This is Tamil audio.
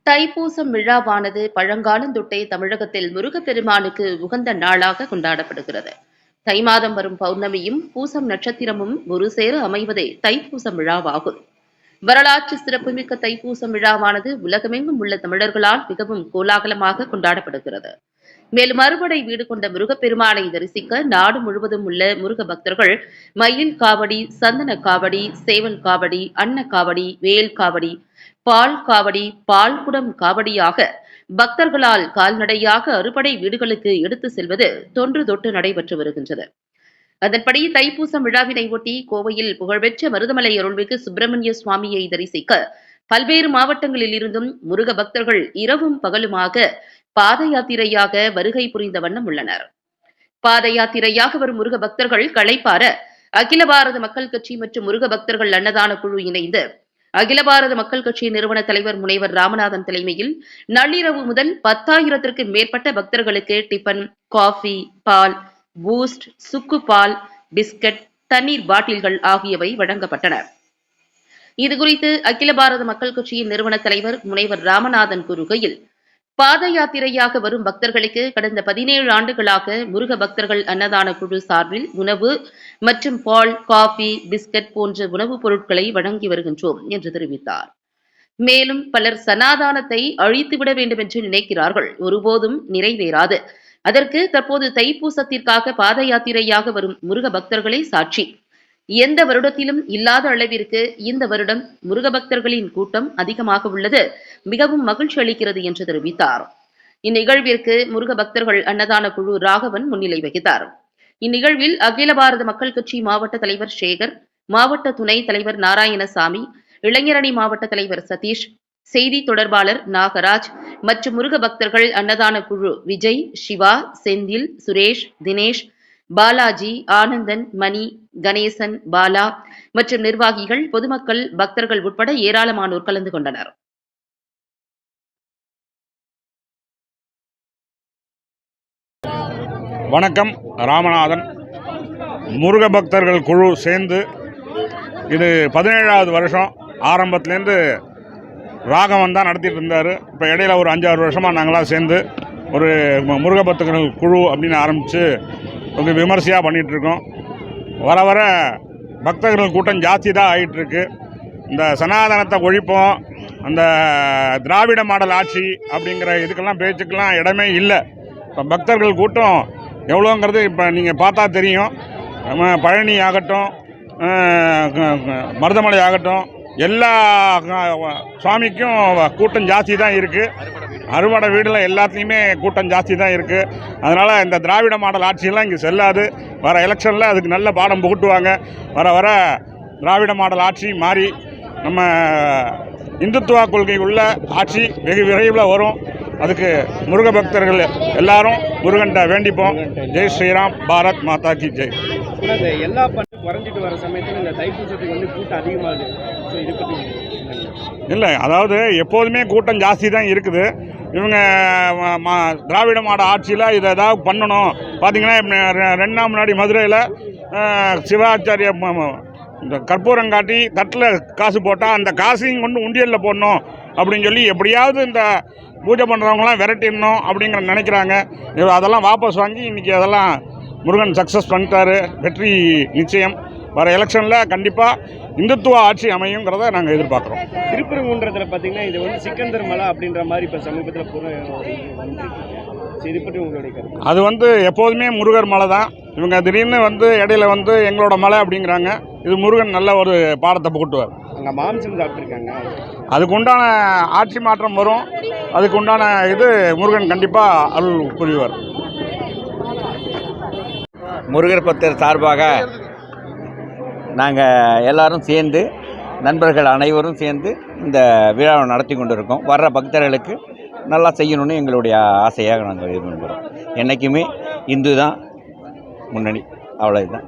தைப்பூசம் விழாவானது பழங்காலந்தொட்டே தமிழகத்தில் முருகப்பெருமானுக்கு உகந்த நாளாக கொண்டாடப்படுகிறது. தை மாதம் வரும் பௌர்ணமியும் பூசம் நட்சத்திரமும் ஒரு சேர அமைவதே தைப்பூசம் விழாவாகும். வரலாற்று சிறப்புமிக்க தைப்பூசம் விழாவானது உலகமெங்கும் உள்ள தமிழர்களால் மிகவும் கோலாகலமாக கொண்டாடப்படுகிறது. மேலும் அறுபடை வீடு கொண்ட முருகப்பெருமானை தரிசிக்க நாடு முழுவதும் உள்ள முருக பக்தர்கள் மயில் காவடி, சந்தன காவடி, சேவல் காவடி, அன்ன காவடி, வேல் காவடி, பால் காவடி, பால்குடம் காவடியாக பக்தர்களால் கால்நடையாக அறுபடை வீடுகளுக்கு எடுத்து செல்வது தொன்று தொட்டு நடைபெற்று வருகின்றது. அதன்படி தைப்பூசம் விழாவினை ஒட்டி கோவையில் புகழ்பெற்ற மருதமலை அருள்மிகு சுப்பிரமணிய சுவாமியை தரிசிக்க பல்வேறு மாவட்டங்களில் இருந்தும் முருக பக்தர்கள் இரவும் பகலுமாக பாத யாத்திரையாக வருகை புரிந்த வண்ணம் உள்ளனர். பாத யாத்திரையாக வரும் முருக பக்தர்கள் களைப்பார அகில பாரத மக்கள் கட்சி மற்றும் முருக பக்தர்கள் அன்னதான குழு இணைந்து அகில பாரத மக்கள் கட்சி நிறுவன தலைவர் முனைவர் ராமநாதன் தலைமையில் நள்ளிரவு முதல் 10,000க்கும் மேற்பட்ட பக்தர்களுக்கு டிபன், காஃபி, பால், பூஸ்ட், சுக்கு பால், பிஸ்கட், தண்ணீர் பாட்டில்கள் ஆகியவை வழங்கப்பட்டன. இதுகுறித்து அகில பாரத மக்கள் கட்சியின் நிறுவன தலைவர் முனைவர் ராமநாதன் கூறுகையில், பாத யாத்திரையாக வரும் பக்தர்களுக்கு கடந்த 17 ஆண்டுகளாக முருக பக்தர்கள் அன்னதான குழு சார்பில் உணவு மற்றும் பால், காஃபி, பிஸ்கட் போன்ற உணவுப் பொருட்களை வழங்கி வருகின்றோம் என்று தெரிவித்தார். மேலும் பலர் சனாதானத்தை அழித்துவிட வேண்டும் என்று நினைக்கிறார்கள், ஒருபோதும் நிறைவேறாது. அதற்கு தற்போது தைப்பூசத்திற்காக பாத யாத்திரையாக வரும் முருக பக்தர்களே சாட்சி. எந்த வருடத்திலும் இல்லாத அளவிற்கு இந்த வருடம் முருக பக்தர்களின் கூட்டம் அதிகமாக உள்ளது மிகவும் மகிழ்ச்சி அளிக்கிறது என்று தெரிவித்தார். இந்நிகழ்விற்கு முருக பக்தர்கள் அன்னதான குழு ராகவன் முன்னிலை வகித்தார். இந்நிகழ்வில் அகில பாரத மக்கள் கட்சி மாவட்ட தலைவர் சேகர், மாவட்ட துணைத் தலைவர் நாராயணசாமி, இளைஞரணி மாவட்ட தலைவர் சதீஷ், செய்தி தொடர்பாளர் நாகராஜ் மற்றும் முருக பக்தர்கள் அன்னதான குழு விஜய், சிவா, செந்தில், சுரேஷ், தினேஷ், பாலாஜி, ஆனந்தன், மணி, கணேசன், பாலா மற்றும் நிர்வாகிகள், பொதுமக்கள், பக்தர்கள் உட்பட ஏராளமானோர் கலந்து கொண்டனர். வணக்கம். ராமநாதன் முருக பக்தர்கள் குழு சேர்ந்து இது 17வது வருஷம். ஆரம்பத்துலேருந்து ராகவன் தான் நடத்திட்டு இருந்தார். இப்போ இடையில ஒரு 5-6 வருஷமாக நாங்களாம் சேர்ந்து ஒரு முருக பக்தர்கள் குழு அப்படின்னு ஆரம்பித்து கொஞ்சம் விமர்சையாக பண்ணிகிட்ருக்கோம். வர வர பக்தர்கள் கூட்டம் ஜாஸ்தி தான் ஆகிட்டுருக்கு. இந்த சனாதனத்தை ஒழிப்போம், அந்த திராவிட மாடல் ஆட்சி அப்படிங்கிற இதுக்கெல்லாம் பேச்சுக்கெல்லாம் இடமே இல்லை. இப்போ பக்தர்கள் கூட்டம் எவ்வளோங்கிறது இப்போ நீங்கள் பார்த்தா தெரியும். நம்ம பழனி ஆகட்டும், மருதமலை ஆகட்டும், எல்லா சுவாமிக்கும் கூட்டம் ஜாஸ்தி தான் இருக்குது. அறுபடை வீடில் எல்லாத்துலேயுமே கூட்டம் ஜாஸ்தி தான் இருக்குது. அதனால் இந்த திராவிட மாடல் ஆட்சியெல்லாம் இங்கே செல்லாது. வர எலெக்ஷனில் அதுக்கு நல்ல பாடம் புகட்டுவாங்க. வர வர திராவிட மாடல் ஆட்சி மாறி நம்ம இந்துத்துவ கொள்கை உள்ள ஆட்சி வெகு விரைவில் வரும். அதுக்கு முருக பக்தர்கள் எல்லாரும் முருகன்ட்ட வேண்டிப்போம். ஜெய் ஸ்ரீராம், பாரத் மாதா கி ஜெய். எல்லா பண்பு குறைஞ்சிட்டு வர சமயத்தில் இந்த தைப்பூசத்துக்கு கூட்டம் அதிகமாகுது. இதை பற்றி இல்லை, அதாவது எப்போதுமே கூட்டம் ஜாஸ்தி தான் இருக்குது. இவங்க திராவிட மாடல் ஆட்சியில் இதை ஏதாவது பண்ணணும். பார்த்திங்கன்னா 2 நாள் முன்னாடி மதுரையில் சிவாச்சாரிய இந்த கற்பூரம் காட்டி தட்டில் காசு போட்டால் அந்த காசையும் கொண்டு உண்டியலில் போடணும் அப்படின்னு சொல்லி எப்படியாவது இந்த பூஜை பண்ணுறவங்களாம் விரட்டிடணும் அப்படிங்கிற நினைக்கிறாங்க. அதெல்லாம் வாபஸ் வாங்கி இன்றைக்கி அதெல்லாம் முருகன் சக்ஸஸ் பண்ணிட்டாரு. வெற்றி நிச்சயம். வர எலெக்ஷனில் கண்டிப்பாக இந்துத்துவ ஆட்சி அமையுங்கிறத நாங்கள் எதிர்பார்க்குறோம். திருப்பரங்குன்றத்தில் பார்த்தீங்கன்னா இது சிக்கந்தர் மலை அப்படின்ற மாதிரி இப்போ சமீபத்தில் இது பற்றி உங்களுடைய கருத்து? அது எப்போதுமே முருகர் மலை தான். இவங்க திடீர்னு இடையில எங்களோட மலை அப்படிங்கிறாங்க. இது முருகன் நல்ல ஒரு பாடத்தை புகட்டுவார். அங்கே மாம்சம் சாப்பிட்ருக்காங்க. அதுக்கு உண்டான ஆட்சி மாற்றம் வரும். அதுக்கு உண்டான இது முருகன் கண்டிப்பாக அருள் புரிவார். முருகர் பக்தர் சார்பாக நாங்கள் எல்லாரும் சேர்ந்து, நண்பர்கள் அனைவரும் சேர்ந்து இந்த விழாவை நடத்தி கொண்டு இருக்கோம். வர்ற பக்தர்களுக்கு நல்லா செய்யணும்னு எங்களுடைய ஆசையாக நாங்கள் இது பண்ணுறோம். என்றைக்குமே இந்து தான் முன்னணி, அவ்வளோதான்.